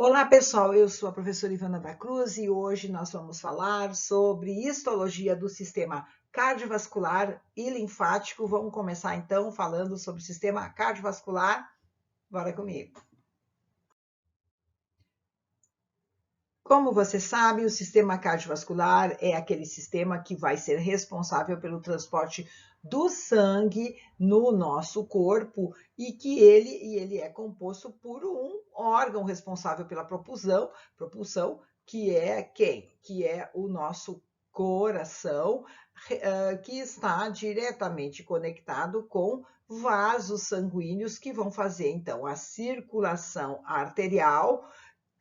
Olá, pessoal. Eu sou a professora Ivana da Cruz e hoje nós vamos falar sobre histologia do sistema cardiovascular e linfático. Vamos começar então falando sobre o sistema cardiovascular. Bora comigo. Como você sabe, o sistema cardiovascular é aquele sistema que vai ser responsável pelo transporte do sangue no nosso corpo e que ele é composto por um órgão responsável pela propulsão, que é quem? Que é o nosso coração, que está diretamente conectado com vasos sanguíneos que vão fazer então a circulação arterial,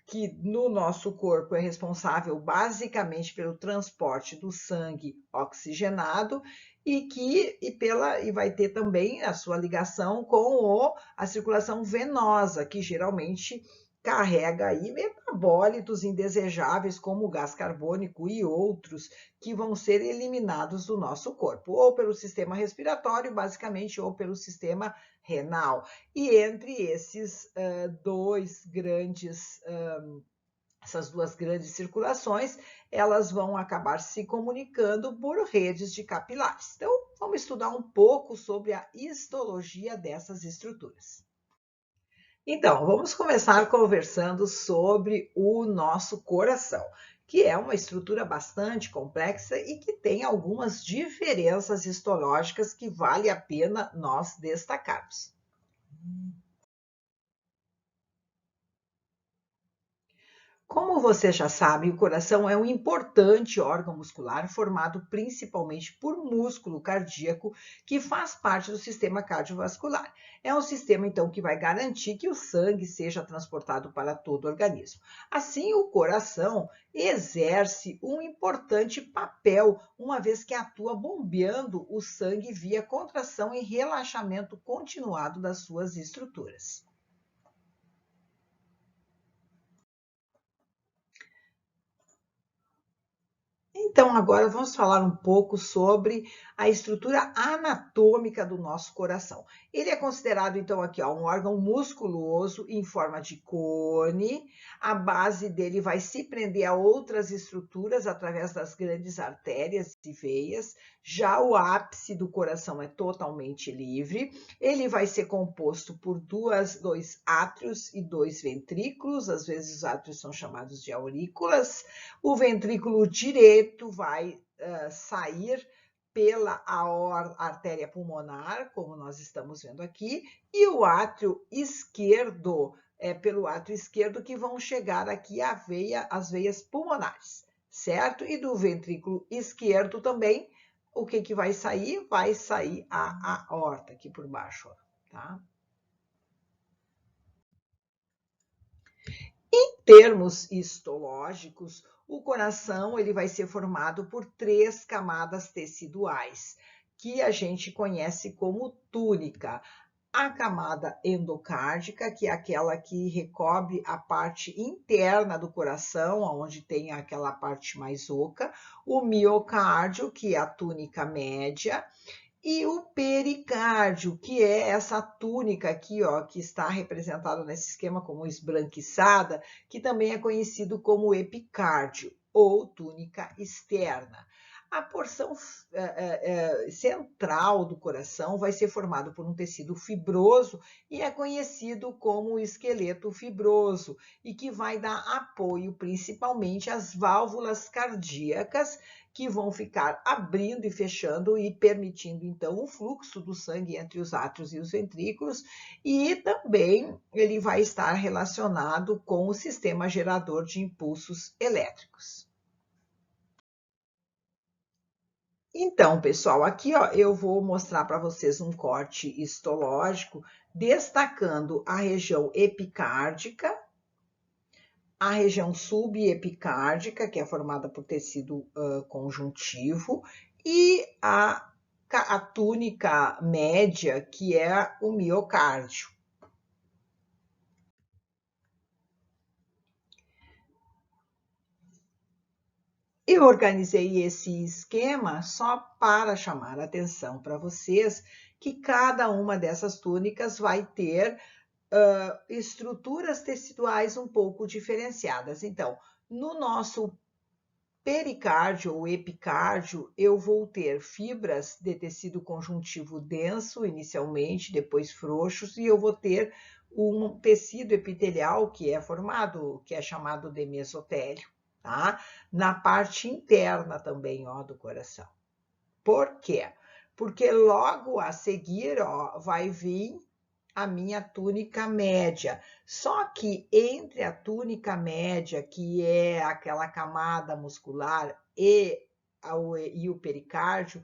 que no nosso corpo é responsável basicamente pelo transporte do sangue oxigenado e vai ter também a sua ligação com a circulação venosa, que geralmente carrega aí metabólitos indesejáveis como o gás carbônico e outros que vão ser eliminados do nosso corpo, ou pelo sistema respiratório, basicamente, ou pelo sistema renal. E entre esses essas duas grandes circulações, elas vão acabar se comunicando por redes de capilares. Então, vamos estudar um pouco sobre a histologia dessas estruturas. Então, vamos começar conversando sobre o nosso coração, que é uma estrutura bastante complexa e que tem algumas diferenças histológicas que vale a pena nós destacarmos. Como você já sabe, o coração é um importante órgão muscular formado principalmente por músculo cardíaco que faz parte do sistema cardiovascular. É um sistema, então, que vai garantir que o sangue seja transportado para todo o organismo. Assim, o coração exerce um importante papel, uma vez que atua bombeando o sangue via contração e relaxamento continuado das suas estruturas. Então, agora vamos falar um pouco sobre a estrutura anatômica do nosso coração. Ele é considerado, então, aqui, ó, um órgão musculoso em forma de cone. A base dele vai se prender a outras estruturas através das grandes artérias e veias. Já o ápice do coração é totalmente livre. Ele vai ser composto por dois átrios e dois ventrículos. Às vezes os átrios são chamados de aurículas. O ventrículo direito vai sair pela artéria pulmonar, como nós estamos vendo aqui, e o átrio esquerdo, pelo átrio esquerdo que vão chegar aqui as veias pulmonares, certo? E do ventrículo esquerdo também, o que vai sair? Vai sair a aorta aqui por baixo, tá? Em termos histológicos, o coração ele vai ser formado por 3 camadas teciduais, que a gente conhece como túnica. A camada endocárdica, que é aquela que recobre a parte interna do coração, onde tem aquela parte mais oca, o miocárdio, que é a túnica média, e o pericárdio, que é essa túnica aqui, ó, que está representada nesse esquema como esbranquiçada, que também é conhecido como epicárdio ou túnica externa. A porção central do coração vai ser formado por um tecido fibroso e é conhecido como esqueleto fibroso e que vai dar apoio principalmente às válvulas cardíacas que vão ficar abrindo e fechando e permitindo então o fluxo do sangue entre os átrios e os ventrículos, e também ele vai estar relacionado com o sistema gerador de impulsos elétricos. Então, pessoal, aqui ó, eu vou mostrar para vocês um corte histológico destacando a região epicárdica, a região subepicárdica, que é formada por tecido conjuntivo, e a túnica média, que é o miocárdio. Eu organizei esse esquema só para chamar a atenção para vocês que cada uma dessas túnicas vai ter estruturas teciduais um pouco diferenciadas. Então, no nosso pericárdio ou epicárdio, eu vou ter fibras de tecido conjuntivo denso inicialmente, depois frouxos, e eu vou ter um tecido epitelial que é formado, que é chamado de mesotélio, tá? Na parte interna também, ó, do coração. Por quê? Porque logo a seguir, ó, vai vir a minha túnica média. Só que entre a túnica média, que é aquela camada muscular, e o pericárdio,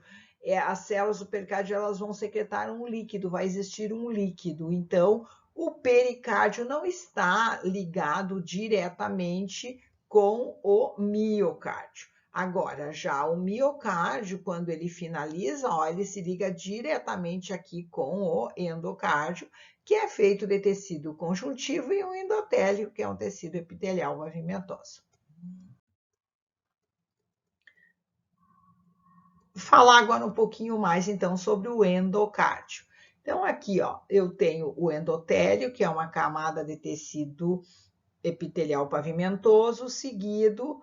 as células do pericárdio elas vão secretar um líquido, vai existir um líquido. Então, o pericárdio não está ligado diretamente com o miocárdio. Agora, já o miocárdio, quando ele finaliza, ó, ele se liga diretamente aqui com o endocárdio, que é feito de tecido conjuntivo, e o endotélio, que é um tecido epitelial pavimentoso. Vou falar agora um pouquinho mais, então, sobre o endocárdio. Então, aqui, ó, eu tenho o endotélio, que é uma camada de tecido epitelial pavimentoso, seguido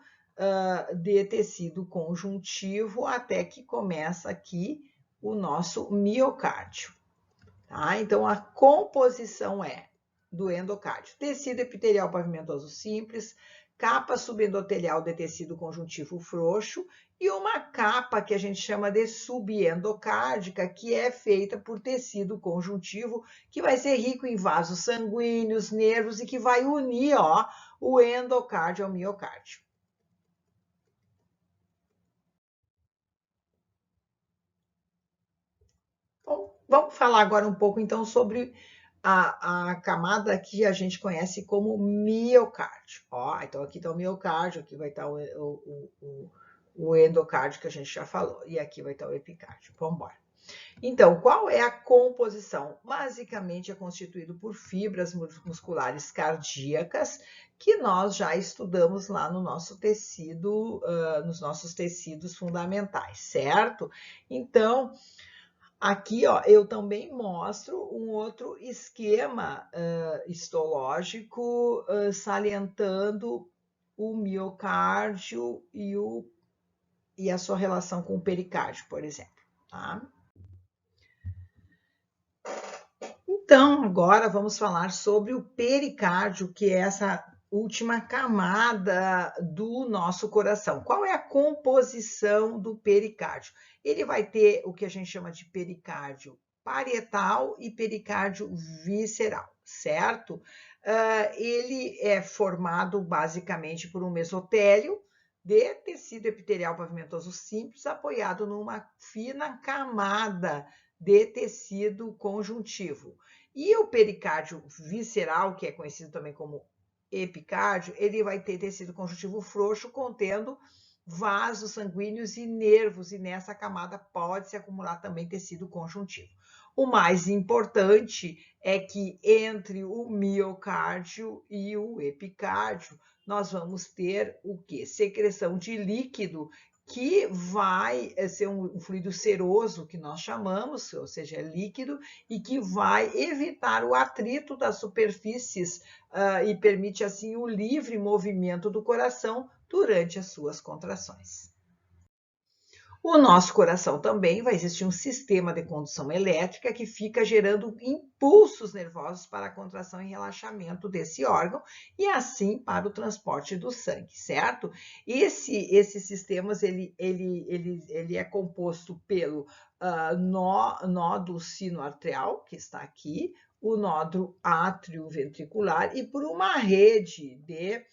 de tecido conjuntivo, até que começa aqui o nosso miocárdio. Tá? Então, a composição é do endocárdio: tecido epitelial pavimentoso simples, capa subendotelial de tecido conjuntivo frouxo e uma capa que a gente chama de subendocárdica, que é feita por tecido conjuntivo, que vai ser rico em vasos sanguíneos, nervos e que vai unir, ó, o endocárdio ao miocárdio. Bom, vamos falar agora um pouco, então, sobre a camada que a gente conhece como miocárdio. Ó, então, aqui está o miocárdio, aqui vai estar o endocárdio, que a gente já falou, e aqui vai estar o epicárdio. Vamos embora. Então, qual é a composição? Basicamente, é constituído por fibras musculares cardíacas, que nós já estudamos lá no nosso tecido, nos nossos tecidos fundamentais, certo? Então, aqui, ó, eu também mostro um outro esquema histológico salientando o miocárdio e a sua relação com o pericárdio, por exemplo. Tá? Então, agora vamos falar sobre o pericárdio, que é essa última camada do nosso coração. Qual é a composição do pericárdio? Ele vai ter o que a gente chama de pericárdio parietal e pericárdio visceral, certo? Ele é formado basicamente por um mesotélio de tecido epitelial pavimentoso simples, apoiado numa fina camada de tecido conjuntivo. E o pericárdio visceral, que é conhecido também como epicárdio, ele vai ter tecido conjuntivo frouxo contendo vasos sanguíneos e nervos, e nessa camada pode se acumular também tecido conjuntivo. O mais importante é que entre o miocárdio e o epicárdio, nós vamos ter o quê? Secreção de líquido, que vai ser um fluido seroso, que nós chamamos, ou seja, é líquido, e que vai evitar o atrito das superfícies e permite, assim, o livre movimento do coração durante as suas contrações. O nosso coração também vai existir um sistema de condução elétrica que fica gerando impulsos nervosos para a contração e relaxamento desse órgão e assim para o transporte do sangue, certo? Esses sistemas ele é composto pelo nó do sino arterial, que está aqui, o nódulo átrio-ventricular e por uma rede de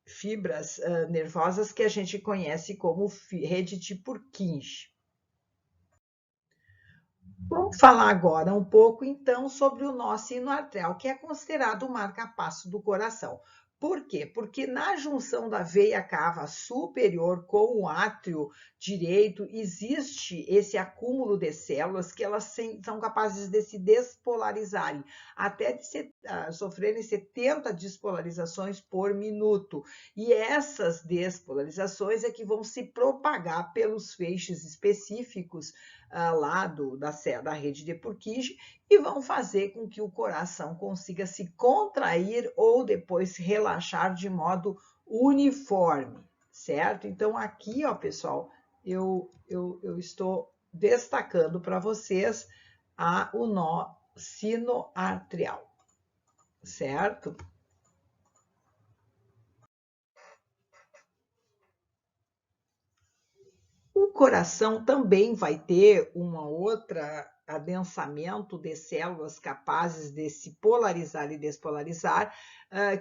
fibras nervosas que a gente conhece como rede de Purkinje. Vamos falar agora um pouco, então, sobre o nó sino arterial, que é considerado o marca-passo do coração. Por quê? Porque na junção da veia cava superior com o átrio direito, existe esse acúmulo de células que elas são capazes de se despolarizarem, até de sofrerem 70 despolarizações por minuto. E essas despolarizações é que vão se propagar pelos feixes específicos lá da rede de Purkinje e vão fazer com que o coração consiga se contrair ou depois relaxar de modo uniforme, certo? Então, aqui, ó, pessoal, eu estou destacando para vocês o nó sinoarterial, certo? O coração também vai ter uma outra adensamento de células capazes de se polarizar e despolarizar,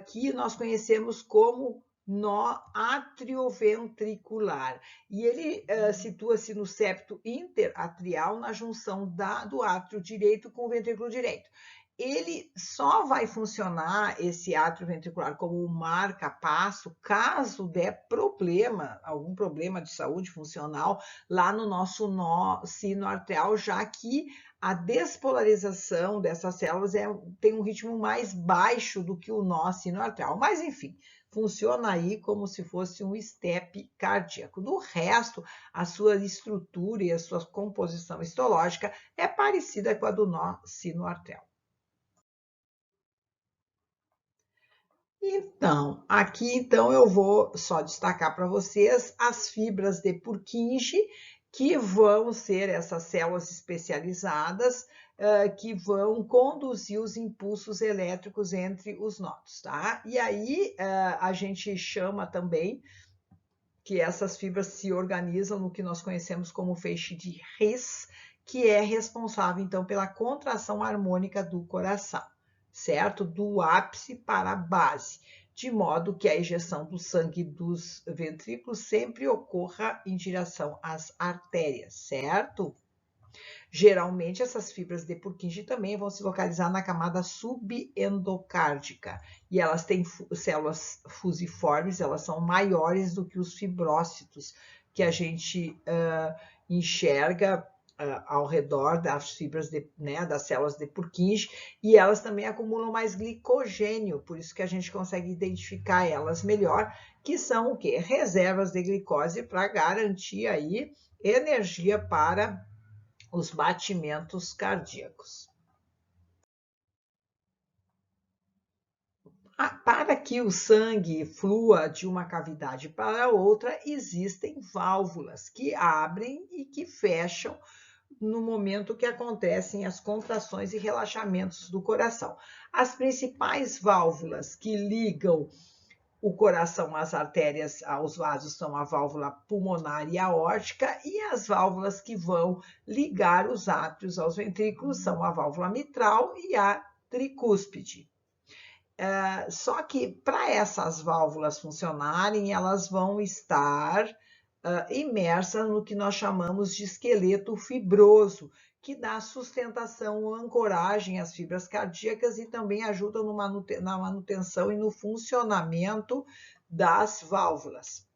que nós conhecemos como nó atrioventricular. E ele situa-se no septo interatrial, na junção do átrio direito com o ventrículo direito. Ele só vai funcionar, esse átrio ventricular, como um marca-passo, caso der problema, algum problema de saúde funcional, lá no nosso nó sinoarterial, já que a despolarização dessas células tem um ritmo mais baixo do que o nó sinoarterial. Mas, enfim, funciona aí como se fosse um estepe cardíaco. Do resto, a sua estrutura e a sua composição histológica é parecida com a do nó sinoarterial. Então, aqui então eu vou só destacar para vocês as fibras de Purkinje, que vão ser essas células especializadas que vão conduzir os impulsos elétricos entre os nódulos, tá? E aí a gente chama também que essas fibras se organizam no que nós conhecemos como feixe de His, que é responsável então pela contração harmônica do coração, certo? Do ápice para a base, de modo que a ejeção do sangue dos ventrículos sempre ocorra em direção às artérias, certo? Geralmente, essas fibras de Purkinje também vão se localizar na camada subendocárdica e elas têm células fusiformes, elas são maiores do que os fibrócitos que a gente enxerga ao redor das fibras das células de Purkinje, e elas também acumulam mais glicogênio, por isso que a gente consegue identificar elas melhor, que são o quê? Reservas de glicose para garantir aí energia para os batimentos cardíacos. Para que o sangue flua de uma cavidade para outra, existem válvulas que abrem e que fecham no momento que acontecem as contrações e relaxamentos do coração. As principais válvulas que ligam o coração às artérias, aos vasos, são a válvula pulmonar e aórtica, e as válvulas que vão ligar os átrios aos ventrículos são a válvula mitral e a tricúspide. Só que para essas válvulas funcionarem, elas vão estar imersas no que nós chamamos de esqueleto fibroso, que dá sustentação, ancoragem às fibras cardíacas e também ajuda na manutenção e no funcionamento das válvulas.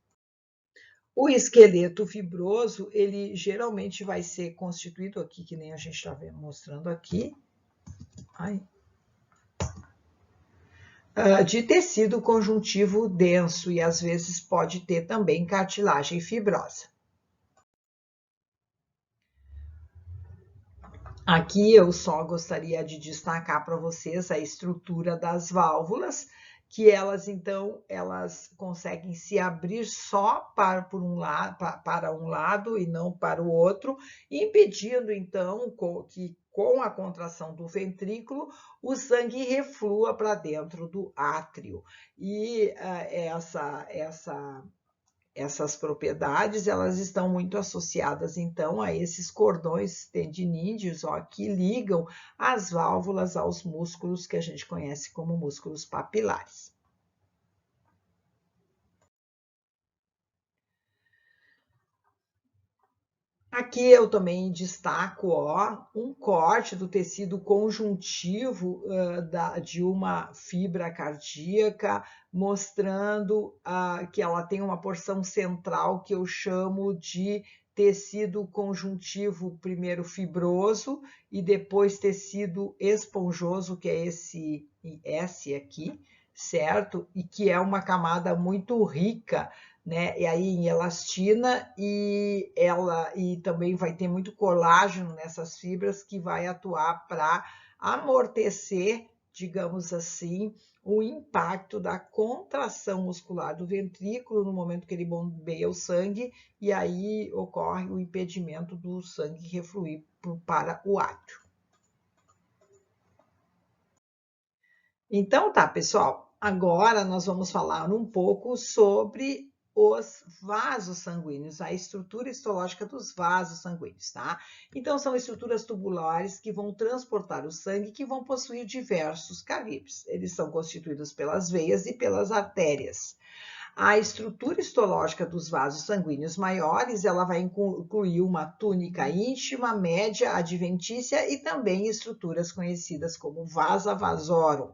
O esqueleto fibroso, ele geralmente vai ser constituído aqui, que nem a gente está mostrando aqui, de tecido conjuntivo denso e às vezes pode ter também cartilagem fibrosa. Aqui eu só gostaria de destacar para vocês a estrutura das válvulas, que elas então conseguem se abrir só para um lado e não para o outro, impedindo então que com a contração do ventrículo o sangue reflua para dentro do átrio. E essas propriedades, elas estão muito associadas, então, a esses cordões tendinídeos, que ligam as válvulas aos músculos que a gente conhece como músculos papilares. Aqui eu também destaco, ó, um corte do tecido conjuntivo de uma fibra cardíaca, mostrando que ela tem uma porção central que eu chamo de tecido conjuntivo, primeiro fibroso e depois tecido esponjoso, que é esse S aqui, certo? E que é uma camada muito rica, né? E aí em elastina, e também vai ter muito colágeno nessas fibras que vai atuar para amortecer, digamos assim, o impacto da contração muscular do ventrículo no momento que ele bombeia o sangue, e aí ocorre o impedimento do sangue refluir para o átrio. Então tá, pessoal, agora nós vamos falar um pouco sobre os vasos sanguíneos, a estrutura histológica dos vasos sanguíneos, tá? Então, são estruturas tubulares que vão transportar o sangue, que vão possuir diversos calibres. Eles são constituídos pelas veias e pelas artérias. A estrutura histológica dos vasos sanguíneos maiores, ela vai incluir uma túnica íntima, média, adventícia e também estruturas conhecidas como vasa vasorum,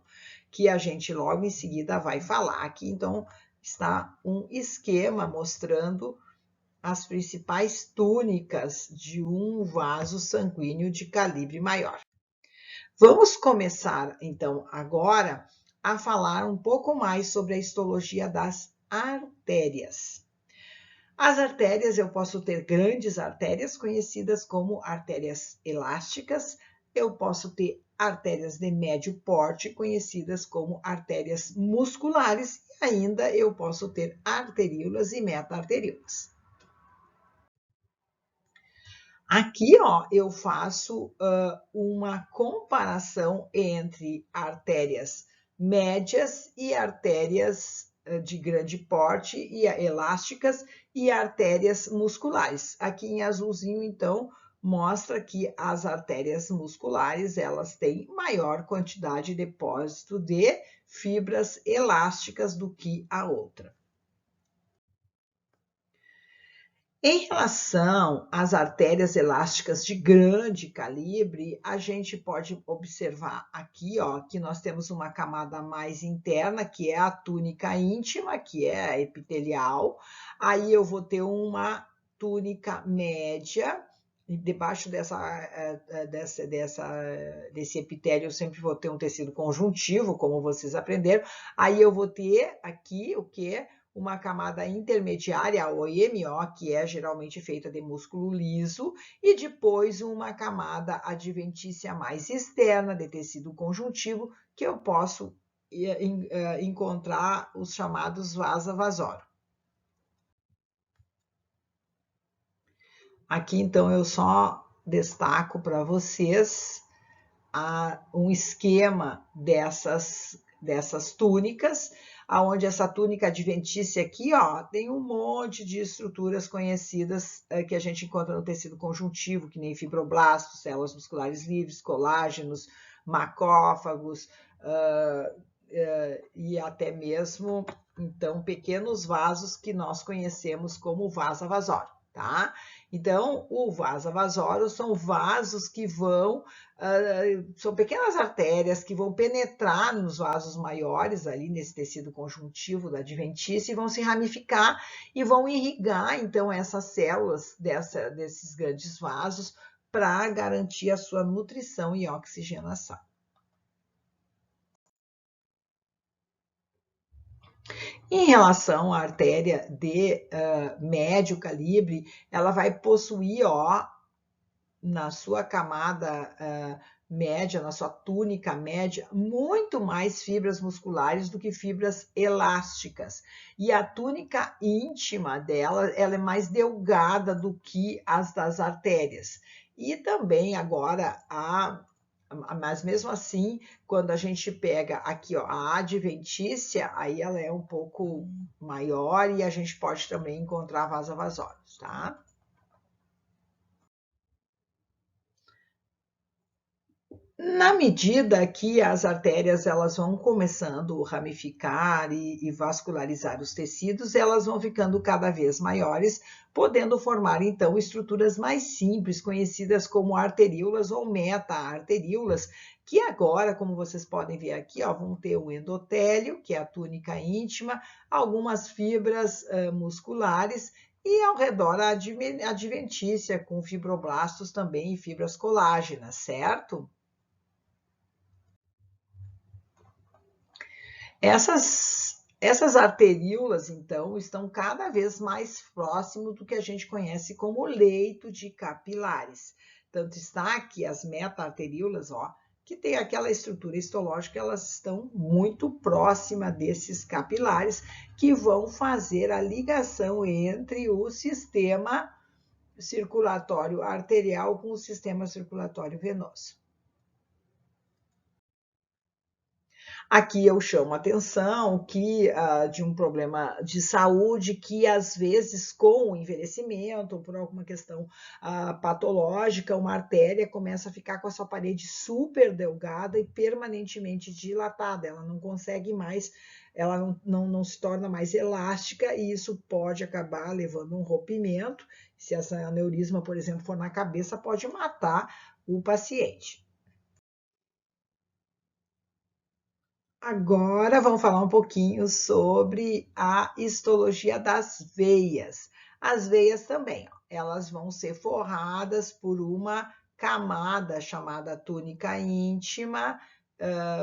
que a gente logo em seguida vai falar aqui. Então, está um esquema mostrando as principais túnicas de um vaso sanguíneo de calibre maior. Vamos começar, então, agora a falar um pouco mais sobre a histologia das artérias. As artérias, eu posso ter grandes artérias, conhecidas como artérias elásticas, eu posso ter artérias de médio porte, conhecidas como artérias musculares, e ainda eu posso ter arteríolas e meta-arteríolas. Aqui, ó, eu faço uma comparação entre artérias médias e artérias de grande porte e elásticas e artérias musculares. Aqui em azulzinho, então, mostra que as artérias musculares, elas têm maior quantidade de depósito de fibras elásticas do que a outra. Em relação às artérias elásticas de grande calibre, a gente pode observar aqui, ó, que nós temos uma camada mais interna, que é a túnica íntima, que é a epitelial. Aí eu vou ter uma túnica média, e debaixo desse epitélio eu sempre vou ter um tecido conjuntivo, como vocês aprenderam. Aí eu vou ter aqui o quê? Uma camada intermediária, a OMO, que é geralmente feita de músculo liso, e depois uma camada adventícia mais externa, de tecido conjuntivo, que eu posso encontrar os chamados vasa vasorum. Aqui, então, eu só destaco para vocês um esquema dessas túnicas, aonde essa túnica adventícia aqui, ó, tem um monte de estruturas conhecidas que a gente encontra no tecido conjuntivo, que nem fibroblastos, células musculares livres, colágenos, macrófagos, e até mesmo, então, pequenos vasos que nós conhecemos como vasa vasorum, tá? Então, o vasa vasorum são vasos que vão, são pequenas artérias que vão penetrar nos vasos maiores, ali nesse tecido conjuntivo da adventícia, e vão se ramificar e vão irrigar, então, essas células desses grandes vasos para garantir a sua nutrição e oxigenação. Em relação à artéria de médio calibre, ela vai possuir, ó, na sua camada média, na sua túnica média, muito mais fibras musculares do que fibras elásticas. E a túnica íntima dela, ela é mais delgada do que as das artérias. E também agora mas mesmo assim, quando a gente pega aqui, ó, a adventícia, aí ela é um pouco maior e a gente pode também encontrar vasa vasorum, tá? Na medida que as artérias elas vão começando a ramificar e vascularizar os tecidos, elas vão ficando cada vez maiores, podendo formar então estruturas mais simples, conhecidas como arteríolas ou meta-arteríolas, que agora, como vocês podem ver aqui, ó, vão ter o endotélio, que é a túnica íntima, algumas fibras musculares e ao redor a adventícia, com fibroblastos também e fibras colágenas, certo? Essas arteríolas, então, estão cada vez mais próximo do que a gente conhece como leito de capilares. Tanto está que as meta-arteríolas, ó, que tem aquela estrutura histológica, elas estão muito próximas desses capilares que vão fazer a ligação entre o sistema circulatório arterial com o sistema circulatório venoso. Aqui eu chamo a atenção que de um problema de saúde que, às vezes, com o envelhecimento, ou por alguma questão patológica, uma artéria começa a ficar com a sua parede super delgada e permanentemente dilatada. Ela não consegue mais, ela não se torna mais elástica e isso pode acabar levando a um rompimento. Se essa aneurisma, por exemplo, for na cabeça, pode matar o paciente. Agora vamos falar um pouquinho sobre a histologia das veias. As veias também, ó, elas vão ser forradas por uma camada chamada túnica íntima,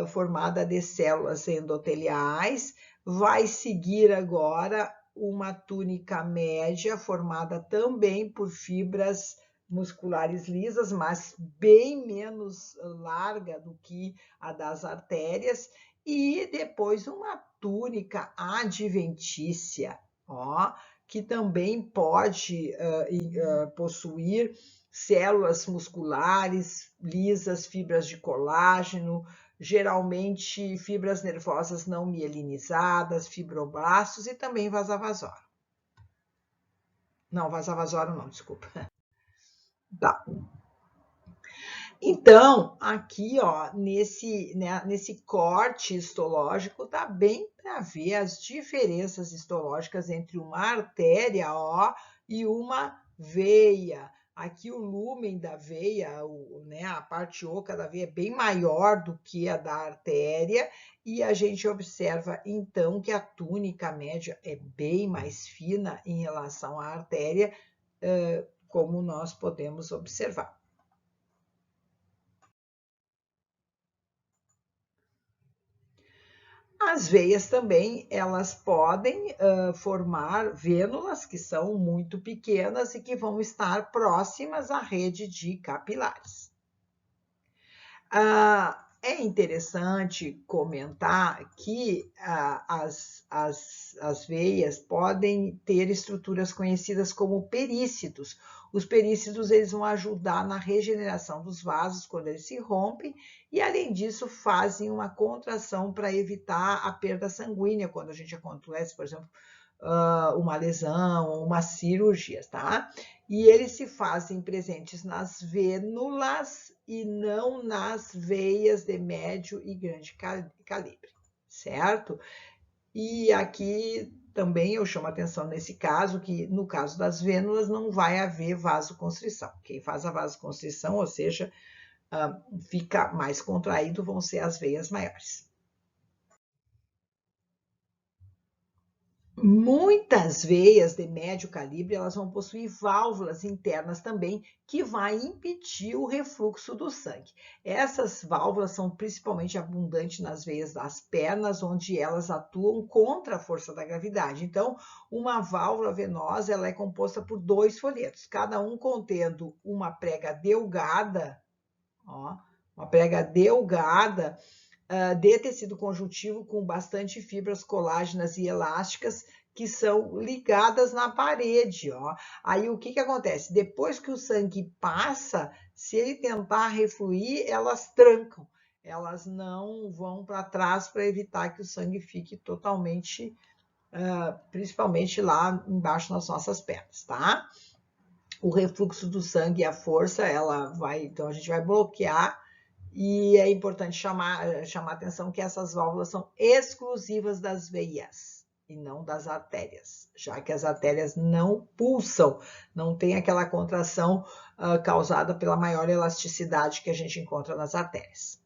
formada de células endoteliais. Vai seguir agora uma túnica média, formada também por fibras musculares lisas, mas bem menos larga do que a das artérias, e depois uma túnica adventícia, ó, que também pode possuir células musculares lisas, fibras de colágeno, geralmente fibras nervosas não mielinizadas, fibroblastos e também vasavasorum. Não, vasavasorum não, desculpa. Tá. Então, aqui, ó, nesse corte histológico, tá bem para ver as diferenças histológicas entre uma artéria, ó, e uma veia. Aqui o lúmen da veia, a parte oca da veia é bem maior do que a da artéria, e a gente observa, então, que a túnica média é bem mais fina em relação à artéria, como nós podemos observar. As veias também, elas podem formar vênulas que são muito pequenas e que vão estar próximas à rede de capilares. É interessante comentar que as veias podem ter estruturas conhecidas como perícitos. Os perícitos eles vão ajudar na regeneração dos vasos quando eles se rompem e, além disso, fazem uma contração para evitar a perda sanguínea quando a gente acontece, por exemplo, uma lesão, uma cirurgia, tá? E eles se fazem presentes nas vênulas e não nas veias de médio e grande calibre, certo? E aqui também eu chamo a atenção nesse caso, que no caso das vênulas não vai haver vasoconstrição. Quem faz a vasoconstrição, ou seja, fica mais contraído, vão ser as veias maiores. Muitas veias de médio calibre elas vão possuir válvulas internas também que vai impedir o refluxo do sangue. Essas válvulas são principalmente abundantes nas veias das pernas, onde elas atuam contra a força da gravidade. Então, uma válvula venosa ela é composta por 2 folhetos, cada um contendo uma prega delgada, ó, uma prega delgada de tecido conjuntivo com bastante fibras colágenas e elásticas que são ligadas na parede, ó. Aí o que acontece? Depois que o sangue passa, se ele tentar refluir, elas trancam. Elas não vão para trás para evitar que o sangue fique totalmente, principalmente lá embaixo nas nossas pernas, tá? O refluxo do sangue e a força, então a gente vai bloquear E é importante chamar a atenção que essas válvulas são exclusivas das veias e não das artérias, já que as artérias não pulsam, não tem aquela contração causada pela maior elasticidade que a gente encontra nas artérias.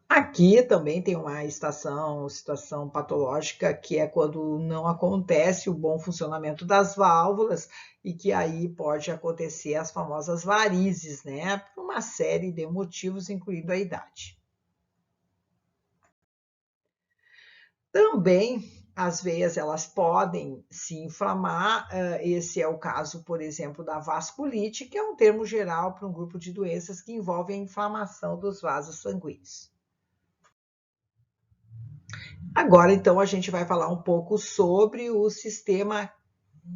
Aqui também tem uma situação patológica, que é quando não acontece o bom funcionamento das válvulas e que aí pode acontecer as famosas varizes, né? Por uma série de motivos, incluindo a idade. Também as veias elas podem se inflamar, esse é o caso, por exemplo, da vasculite, que é um termo geral para um grupo de doenças que envolvem a inflamação dos vasos sanguíneos. Agora, então, a gente vai falar um pouco sobre o sistema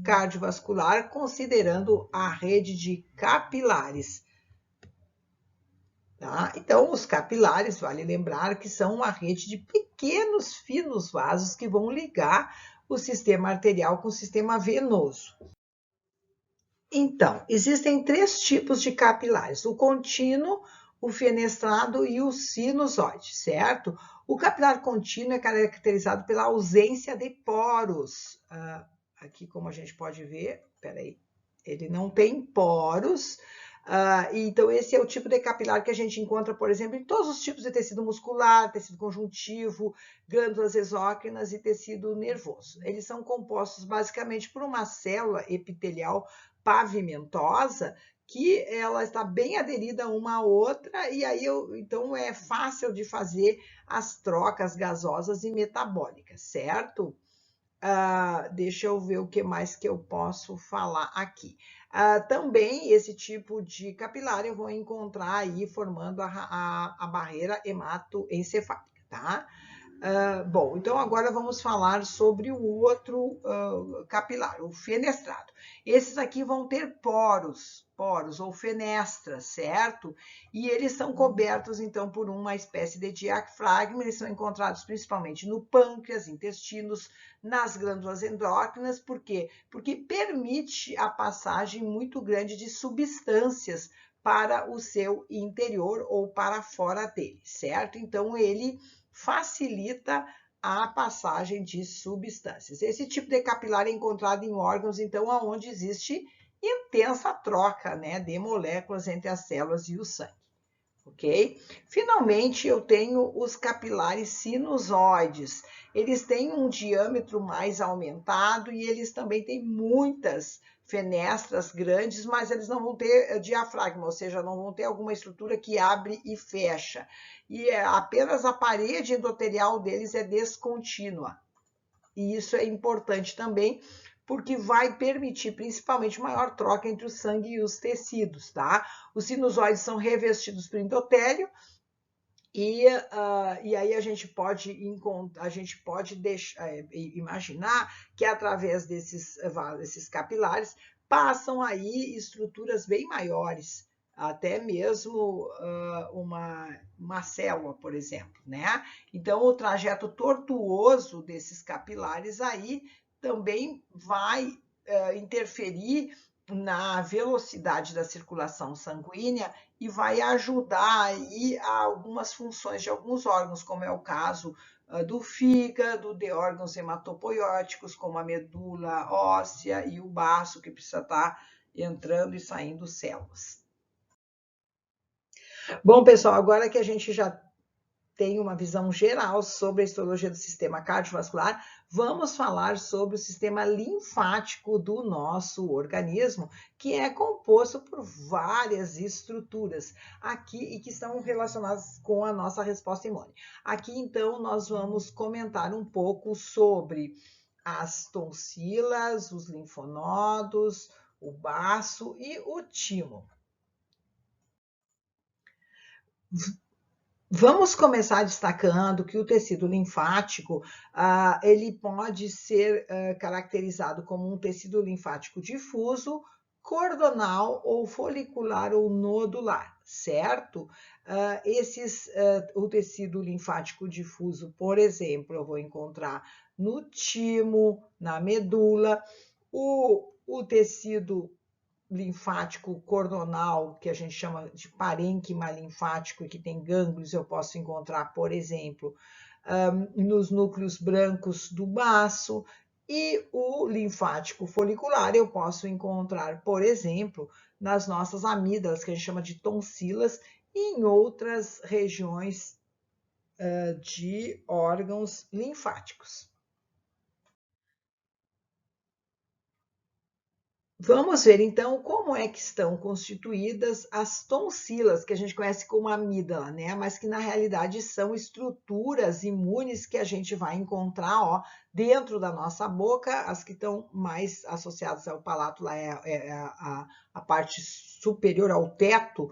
cardiovascular, considerando a rede de capilares. Tá? Então, os capilares, vale lembrar que são uma rede de pequenos, finos vasos que vão ligar o sistema arterial com o sistema venoso. Então, existem 3 tipos de capilares: o contínuo, o fenestrado e o sinusoide, certo? O capilar contínuo é caracterizado pela ausência de poros. Aqui, como a gente pode ver, peraí, ele não tem poros. Então, esse é o tipo de capilar que a gente encontra, por exemplo, em todos os tipos de tecido muscular, tecido conjuntivo, glândulas exócrinas e tecido nervoso. Eles são compostos basicamente por uma célula epitelial pavimentosa que ela está bem aderida uma à outra e aí então é fácil de fazer as trocas gasosas e metabólicas, certo? Deixa eu ver o que mais que eu posso falar aqui. Também esse tipo de capilar eu vou encontrar aí formando a barreira hematoencefálica, tá? Bom, então agora vamos falar sobre o outro capilar, o fenestrado. Esses aqui vão ter poros ou fenestras, certo? E eles são cobertos, então, por uma espécie de diafragma. Eles são encontrados principalmente no pâncreas, intestinos, nas glândulas endócrinas. Por quê? Porque permite a passagem muito grande de substâncias para o seu interior ou para fora dele, certo? Então, ele facilita a passagem de substâncias. Esse tipo de capilar é encontrado em órgãos, então, onde existe intensa troca, né, de moléculas entre as células e o sangue, ok? Finalmente, eu tenho os capilares sinusoides. Eles têm um diâmetro mais aumentado e eles também têm muitas fenestras grandes, mas eles não vão ter diafragma, ou seja, não vão ter alguma estrutura que abre e fecha. E apenas a parede endotelial deles é descontínua. E isso é importante também, porque vai permitir principalmente maior troca entre o sangue e os tecidos, tá? Os sinusoides são revestidos por endotélio e aí a gente pode imaginar que através desses capilares passam aí estruturas bem maiores, até mesmo uma célula, por exemplo, né? Então, o trajeto tortuoso desses capilares aí também vai interferir na velocidade da circulação sanguínea e vai ajudar aí a algumas funções de alguns órgãos, como é o caso do fígado, de órgãos hematopoióticos, como a medula óssea e o baço, que precisa estar entrando e saindo células. Bom, pessoal, agora que a gente já tem uma visão geral sobre a histologia do sistema cardiovascular, vamos falar sobre o sistema linfático do nosso organismo, que é composto por várias estruturas aqui e que estão relacionadas com a nossa resposta imune. Aqui, então, nós vamos comentar um pouco sobre as tonsilas, os linfonodos, o baço e o timo. Vamos começar destacando que o tecido linfático, ele pode ser caracterizado como um tecido linfático difuso, cordonal ou folicular ou nodular, certo? O tecido linfático difuso, por exemplo, eu vou encontrar no timo, na medula, o tecido linfático cordonal, que a gente chama de parênquima linfático e que tem gânglios, eu posso encontrar, por exemplo, nos núcleos brancos do baço, e o linfático folicular eu posso encontrar, por exemplo, nas nossas amígdalas, que a gente chama de tonsilas, e em outras regiões de órgãos linfáticos. Vamos ver, então, como é que estão constituídas as tonsilas, que a gente conhece como amígdala, né? Mas que, na realidade, são estruturas imunes que a gente vai encontrar, ó, dentro da nossa boca. As que estão mais associadas ao palato lá é a parte superior ao teto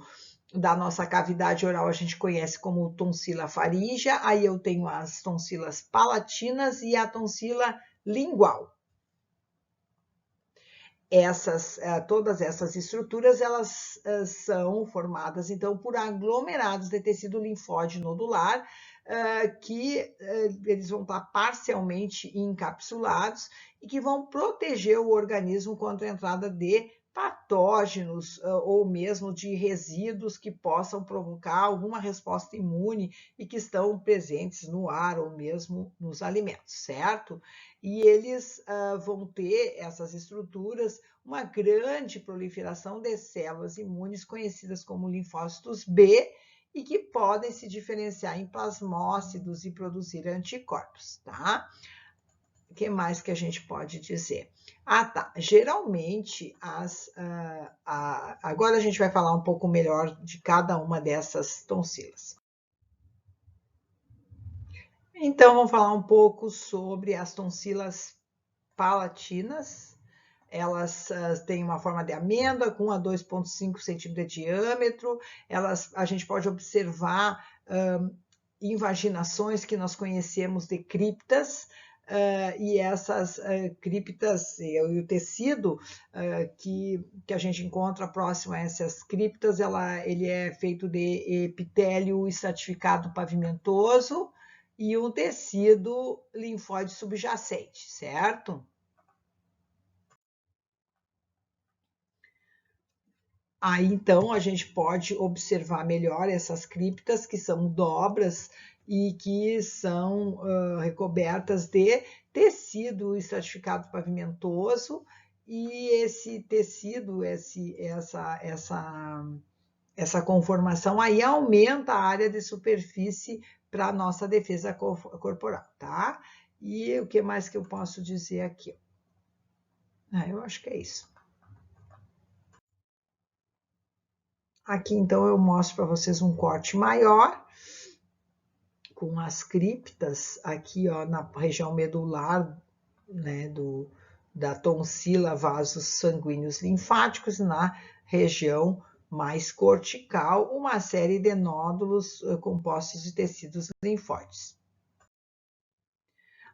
da nossa cavidade oral, a gente conhece como tonsila faríngea. Aí eu tenho as tonsilas palatinas e a tonsila lingual. Todas essas estruturas, elas são formadas, então, por aglomerados de tecido linfóide nodular, que eles vão estar parcialmente encapsulados e que vão proteger o organismo contra a entrada de patógenos ou mesmo de resíduos que possam provocar alguma resposta imune e que estão presentes no ar ou mesmo nos alimentos, certo? E eles vão ter, essas estruturas, uma grande proliferação de células imunes conhecidas como linfócitos B e que podem se diferenciar em plasmócitos e produzir anticorpos, tá? O que mais que a gente pode dizer? Tá. Geralmente, agora a gente vai falar um pouco melhor de cada uma dessas tonsilas. Então, vamos falar um pouco sobre as tonsilas palatinas. Elas têm uma forma de amêndoa com a 2,5 centímetros de diâmetro. A gente pode observar invaginações que nós conhecemos de criptas, e essas criptas e o tecido que a gente encontra próximo a essas criptas, ele é feito de epitélio estratificado pavimentoso e um tecido linfóide subjacente, certo? Aí, então, a gente pode observar melhor essas criptas, que são dobras e que são recobertas de tecido estratificado pavimentoso, e esse tecido, essa conformação aí aumenta a área de superfície para a nossa defesa corporal, tá? E o que mais que eu posso dizer aqui? Eu acho que é isso. Aqui, então, eu mostro para vocês um corte maior, com as criptas aqui, ó, na região medular, né, da tonsila, vasos sanguíneos linfáticos, na região mais cortical, uma série de nódulos compostos de tecidos linfóides.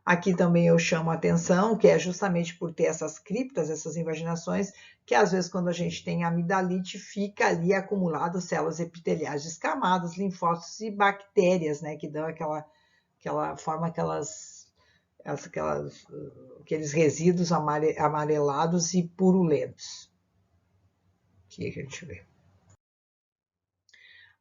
Aqui também eu chamo a atenção, que é justamente por ter essas criptas, essas invaginações, que às vezes quando a gente tem amidalite, fica ali acumulado células epiteliais descamadas, linfócitos e bactérias, né, que dão forma aqueles resíduos amarelados e purulentos. Aqui que a gente vê.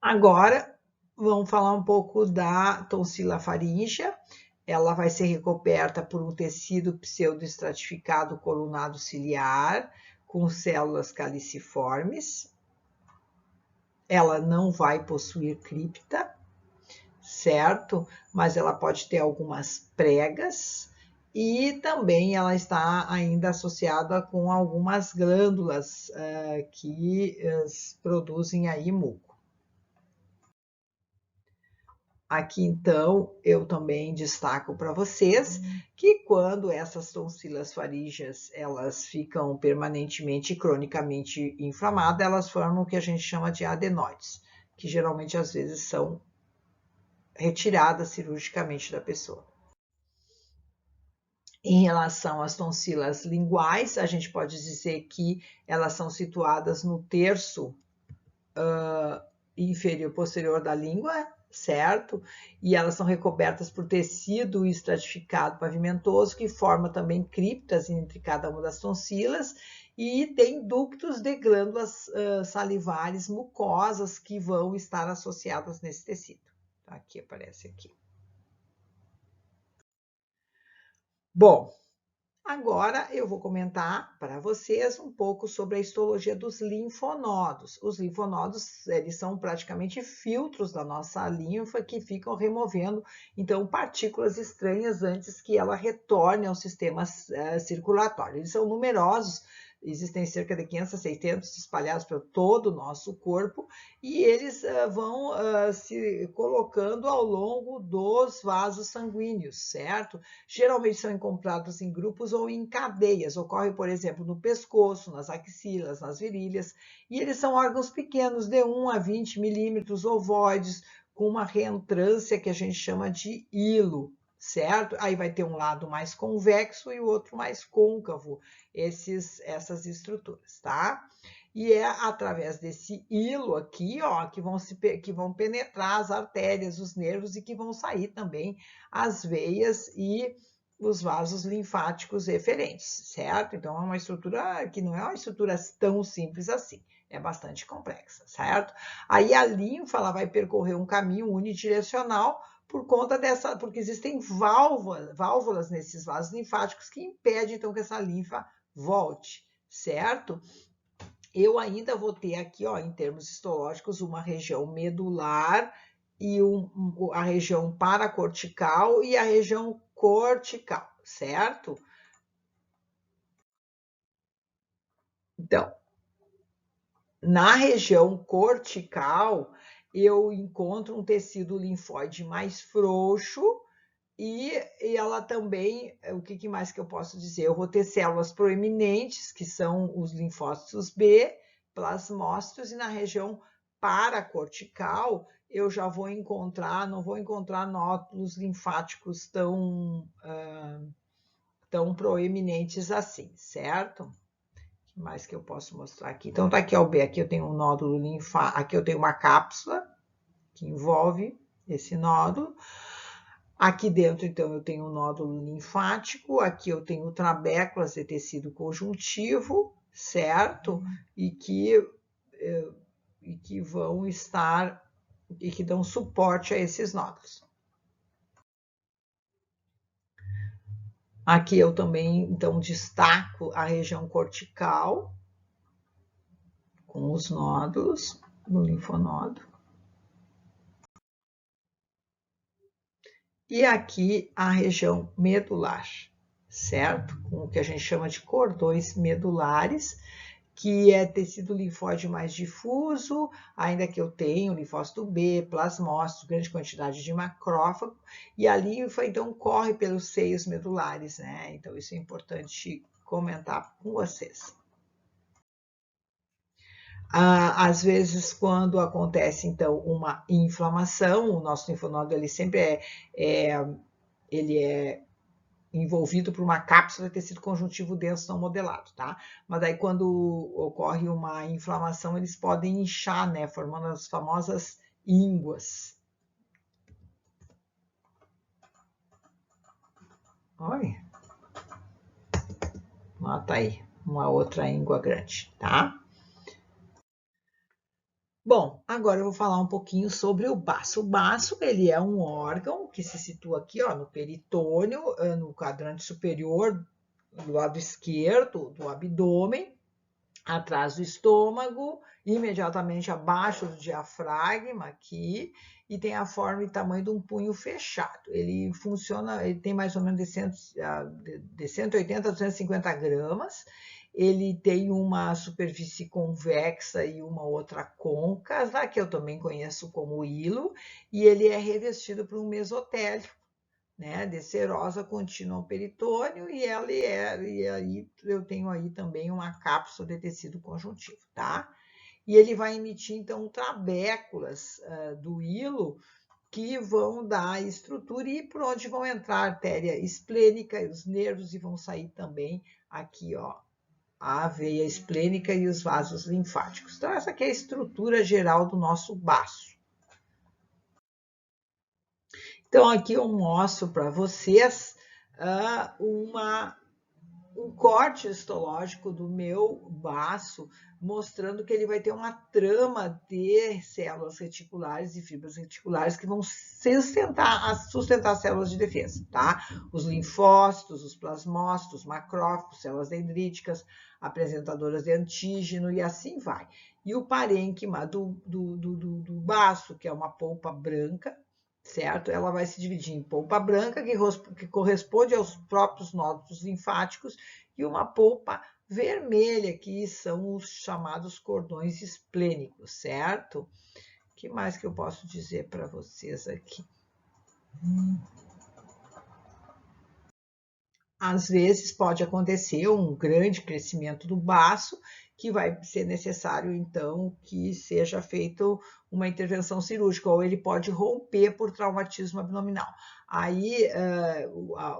Agora, vamos falar um pouco da tonsila faríngea. Ela vai ser recoberta por um tecido pseudoestratificado colunado ciliar, com células caliciformes. Ela não vai possuir cripta, certo? Mas ela pode ter algumas pregas, e também ela está ainda associada com algumas glândulas que produzem aí muco. Aqui, então, eu também destaco para vocês que quando essas tonsilas faríngeas, elas ficam permanentemente e cronicamente inflamadas, elas formam o que a gente chama de adenoides, que geralmente, às vezes, são retiradas cirurgicamente da pessoa. Em relação às tonsilas linguais, a gente pode dizer que elas são situadas no terço inferior posterior da língua, certo? E elas são recobertas por tecido estratificado pavimentoso, que forma também criptas entre cada uma das tonsilas, e tem ductos de glândulas salivares mucosas que vão estar associadas nesse tecido. Aqui aparece aqui. Bom, agora eu vou comentar para vocês um pouco sobre a histologia dos linfonodos. Os linfonodos, eles são praticamente filtros da nossa linfa que ficam removendo, então, partículas estranhas antes que ela retorne ao sistema circulatório. Eles são numerosos, existem cerca de 500 a 600 espalhados por todo o nosso corpo, e eles vão se colocando ao longo dos vasos sanguíneos, certo? Geralmente são encontrados em grupos ou em cadeias. Ocorre, por exemplo, no pescoço, nas axilas, nas virilhas, e eles são órgãos pequenos, de 1 a 20 milímetros, ovoides, com uma reentrância que a gente chama de hilo, certo? Aí vai ter um lado mais convexo e o outro mais côncavo, essas estruturas, tá? E é através desse hilo aqui, ó, que vão penetrar as artérias, os nervos, e que vão sair também as veias e os vasos linfáticos eferentes, certo? Então, é uma estrutura que não é uma estrutura tão simples assim, é bastante complexa, certo? Aí a linfa, ela vai percorrer um caminho unidirecional por conta porque existem válvulas nesses vasos linfáticos que impedem, então, que essa linfa volte, certo? Eu ainda vou ter aqui, ó, em termos histológicos, uma região medular e a região paracortical e a região cortical, certo? Então, na região cortical, eu encontro um tecido linfóide mais frouxo e ela também, o que mais que eu posso dizer? Eu vou ter células proeminentes, que são os linfócitos B, plasmócitos, e na região paracortical eu já vou encontrar, não vou encontrar nódulos linfáticos tão proeminentes assim, certo? O que mais que eu posso mostrar aqui? Então, tá aqui, ó, o B, aqui eu tenho um nódulo linfático, aqui eu tenho uma cápsula que envolve esse nódulo. Aqui dentro, então, eu tenho um nódulo linfático, aqui eu tenho trabéculas de tecido conjuntivo, certo? E que vão estar, e que dão suporte a esses nódulos. Aqui eu também, então, destaco a região cortical, com os nódulos no linfonodo. E aqui a região medular, certo? Com o que a gente chama de cordões medulares, que é tecido linfóide mais difuso, ainda que eu tenha o linfócito B, plasmócito, grande quantidade de macrófago, e a linfa, então, corre pelos seios medulares, né? Então, isso é importante comentar com vocês. Às vezes, quando acontece, então, uma inflamação, o nosso linfonodo, ele sempre ele é envolvido por uma cápsula de tecido conjuntivo denso não modelado, tá? Mas daí, quando ocorre uma inflamação, eles podem inchar, né? Formando as famosas ínguas. Olha. Ó, tá aí, uma outra íngua grande, tá? Bom, agora eu vou falar um pouquinho sobre o baço. O baço, ele é um órgão que se situa aqui, ó, no peritônio, no quadrante superior do lado esquerdo do abdômen, atrás do estômago, imediatamente abaixo do diafragma aqui, e tem a forma e tamanho de um punho fechado. Ele funciona, ele tem mais ou menos de 180 a 250 gramas, ele tem uma superfície convexa e uma outra côncava, que eu também conheço como hilo, e ele é revestido por um mesotélio, né, de serosa contínua ao peritônio, e aí eu tenho aí também uma cápsula de tecido conjuntivo, tá? E ele vai emitir, então, trabéculas do hilo que vão dar estrutura e por onde vão entrar a artéria esplênica e os nervos, e vão sair também aqui, ó, a veia esplênica e os vasos linfáticos. Então, essa aqui é a estrutura geral do nosso baço. Então, aqui eu mostro para vocês um corte histológico do meu baço, mostrando que ele vai ter uma trama de células reticulares e fibras reticulares que vão sustentar as células de defesa, tá? Os linfócitos, os plasmócitos, os macrófagos, células dendríticas, apresentadoras de antígeno e assim vai. E o parênquima do baço, que é uma polpa branca, certo? Ela vai se dividir em polpa branca, que corresponde aos próprios nódulos linfáticos, e uma polpa vermelha, que são os chamados cordões esplênicos, certo? O que mais que eu posso dizer para vocês aqui? Às vezes pode acontecer um grande crescimento do baço, que vai ser necessário, então, que seja feita uma intervenção cirúrgica, ou ele pode romper por traumatismo abdominal. Aí,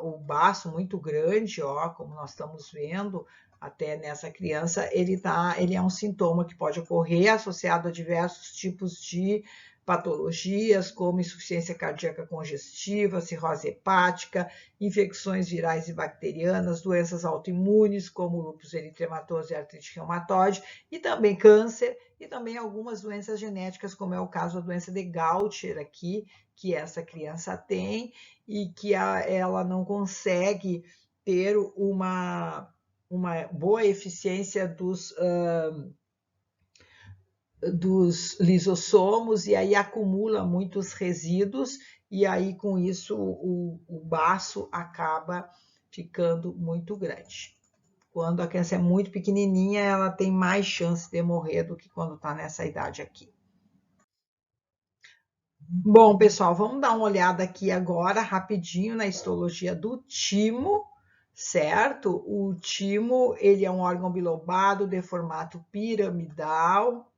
o baço muito grande, ó, como nós estamos vendo, até nessa criança, ele é um sintoma que pode ocorrer associado a diversos tipos de patologias, como insuficiência cardíaca congestiva, cirrose hepática, infecções virais e bacterianas, doenças autoimunes, como lúpus eritematoso e artrite reumatoide, e também câncer, e também algumas doenças genéticas, como é o caso da doença de Gaucher aqui, que essa criança tem, e que ela não consegue ter uma boa eficiência dos lisossomos, e aí acumula muitos resíduos, e aí com isso o baço acaba ficando muito grande. Quando a criança é muito pequenininha, ela tem mais chance de morrer do que quando está nessa idade aqui. Bom, pessoal, vamos dar uma olhada aqui agora rapidinho na histologia do timo, certo? O timo, ele é um órgão bilobado de formato piramidal,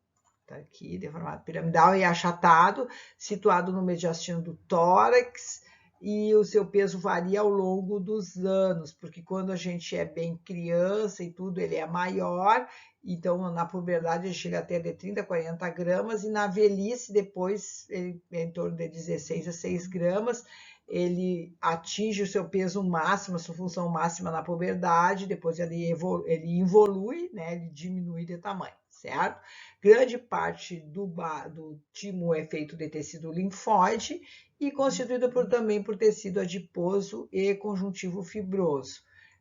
tá aqui, de formato piramidal e achatado, situado no mediastino do tórax, e o seu peso varia ao longo dos anos, porque quando a gente é bem criança e tudo, ele é maior, então na puberdade ele chega até de 30 a 40 gramas, e na velhice depois, ele é em torno de 16 a 6 gramas, ele atinge o seu peso máximo, a sua função máxima na puberdade, depois ele evolui, né, ele diminui de tamanho, certo? Grande parte do timo é feito de tecido linfóide e constituído também por tecido adiposo e conjuntivo fibroso.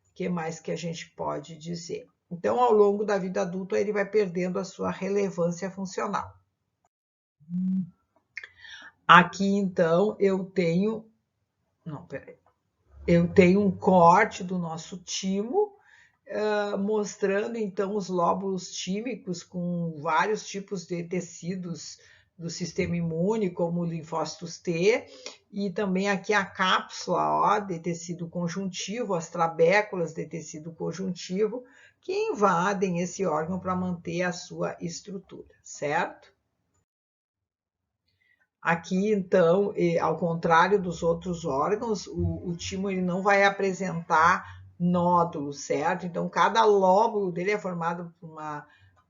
O que mais que a gente pode dizer? Então, ao longo da vida adulta, ele vai perdendo a sua relevância funcional. Aqui, então, eu tenho um corte do nosso timo, mostrando então os lóbulos tímicos com vários tipos de tecidos do sistema imune, como linfócitos T, e também aqui a cápsula, ó, de tecido conjuntivo, as trabéculas de tecido conjuntivo, que invadem esse órgão para manter a sua estrutura, certo? Aqui, então, ao contrário dos outros órgãos, o timo ele não vai apresentar nódulos, certo? Então, cada lóbulo dele é formado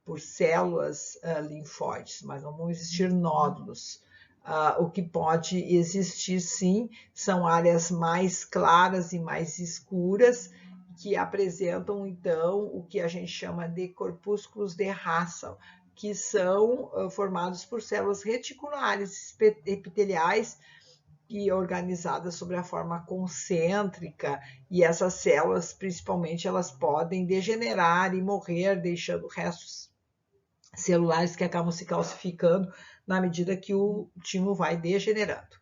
por células linfóides, mas não vão existir nódulos. O que pode existir, sim, são áreas mais claras e mais escuras, que apresentam, então, o que a gente chama de corpúsculos de Russell, que são formados por células reticulares epiteliais e organizadas sobre a forma concêntrica, e essas células, principalmente, elas podem degenerar e morrer, deixando restos celulares que acabam se calcificando na medida que o timo vai degenerando.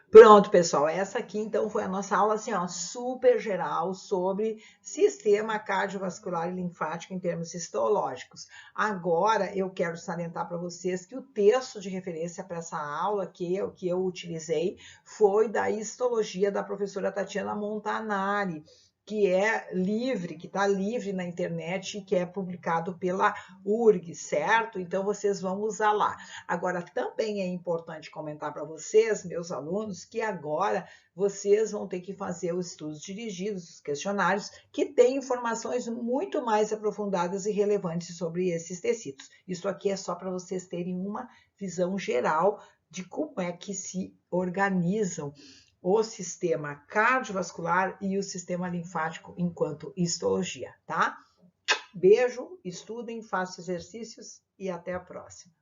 Pronto, pessoal, essa aqui então foi a nossa aula assim, ó, super geral sobre sistema cardiovascular e linfático em termos histológicos. Agora eu quero salientar para vocês que o texto de referência para essa aula que eu utilizei foi da histologia da professora Tatiana Montanari, que é livre, que está livre na internet e que é publicado pela URG, certo? Então, vocês vão usar lá. Agora, também é importante comentar para vocês, meus alunos, que agora vocês vão ter que fazer os estudos dirigidos, os questionários, que têm informações muito mais aprofundadas e relevantes sobre esses tecidos. Isso aqui é só para vocês terem uma visão geral de como é que se organizam o sistema cardiovascular e o sistema linfático enquanto histologia, tá? Beijo, estudem, façam exercícios e até a próxima.